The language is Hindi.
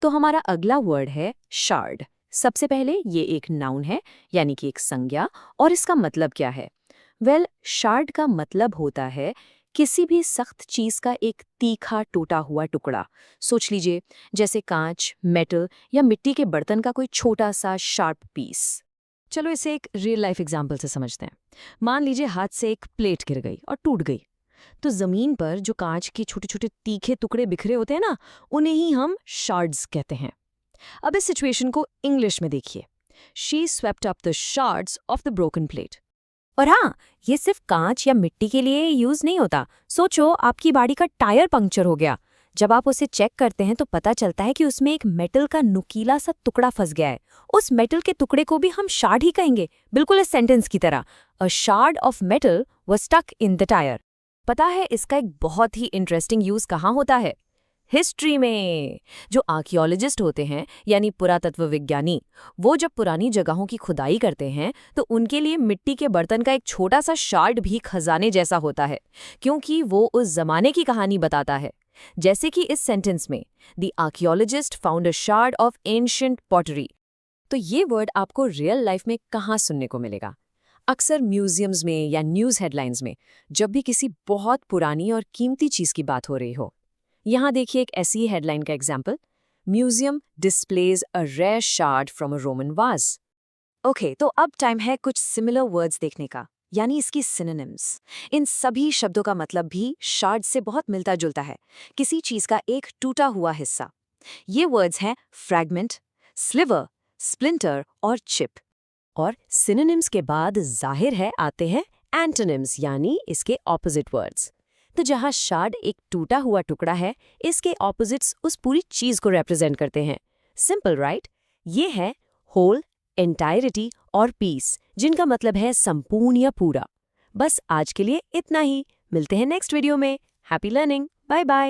तो हमारा अगला वर्ड है शार्ड। सबसे पहले ये एक नाउन है, यानी कि एक संज्ञा। और इसका मतलब क्या है? शार्ड का मतलब होता है किसी भी सख्त चीज का एक तीखा टूटा हुआ टुकड़ा। सोच लीजिए, जैसे कांच, मेटल या मिट्टी के बर्तन का कोई छोटा सा शार्प पीस। चलो इसे एक रियल लाइफ एग्जाम्पल से समझते हैं। मान लीजिए हाथ से एक प्लेट गिर गई और टूट गई। तो जमीन पर जो कांच के छोटे छोटे तीखे टुकड़े बिखरे होते हैं ना, उन्हें ही हम शार्ड्स कहते हैं। अब इस सिचुएशन को इंग्लिश में देखिए। She swept up the shards of the broken plate. और हाँ, ये सिर्फ कांच या मिट्टी के लिए यूज नहीं होता। सोचो, आपकी गाड़ी का टायर पंक्चर हो गया। जब आप उसे चेक करते हैं तो पता चलता है कि उसमें एक मेटल का नुकीला सा टुकड़ा फंस गया है। उस मेटल के टुकड़े को भी हम शार्ड ही कहेंगे, बिल्कुल इस सेंटेंस की तरह। A shard of metal was stuck in the tyre. पता है इसका एक बहुत ही इंटरेस्टिंग यूज कहाँ होता है? हिस्ट्री में। जो आर्कियोलॉजिस्ट होते हैं, यानी पुरातत्व विज्ञानी, वो जब पुरानी जगहों की खुदाई करते हैं तो उनके लिए मिट्टी के बर्तन का एक छोटा सा शार्ड भी खजाने जैसा होता है, क्योंकि वो उस जमाने की कहानी बताता है। जैसे कि इस सेंटेंस में, the archaeologist found a shard of ancient pottery. तो ये वर्ड आपको रियल लाइफ में कहाँ सुनने को मिलेगा? अक्सर म्यूजियम्स में या न्यूज़ हेडलाइंस में, जब भी किसी बहुत पुरानी और कीमती चीज़ की बात हो रही हो। यहाँ देखिए एक ऐसी हेडलाइन का example, museum displays a rare shard from a Roman vase. Okay, तो अब टाइम है कुछ सिमिलर वर्ड्स देखने का, यानी इसकी सिनोनिम्स। इन सभी शब्दों का मतलब भी शार्ड से बहुत मिलता जुलता है, किसी चीज का एक टूटा हुआ हिस्सा। ये वर्ड्स हैं फ्रैगमेंट, स्लिवर, स्प्लिंटर और चिप। और सिनोनिम्स के बाद जाहिर है आते हैं एंटोनिम्स, यानी इसके ऑपोजिट वर्ड्स। तो जहाँ शार्ड एक टूटा हुआ टुकड़ा है, इसके ऑपोजिट्स उस पूरी चीज को रिप्रेजेंट करते हैं। Simple right? ये है होल, एंटायरिटी और पीस, जिनका मतलब है संपूर्ण या पूरा। बस आज के लिए इतना ही। मिलते हैं नेक्स्ट वीडियो में। Happy learning. Bye bye.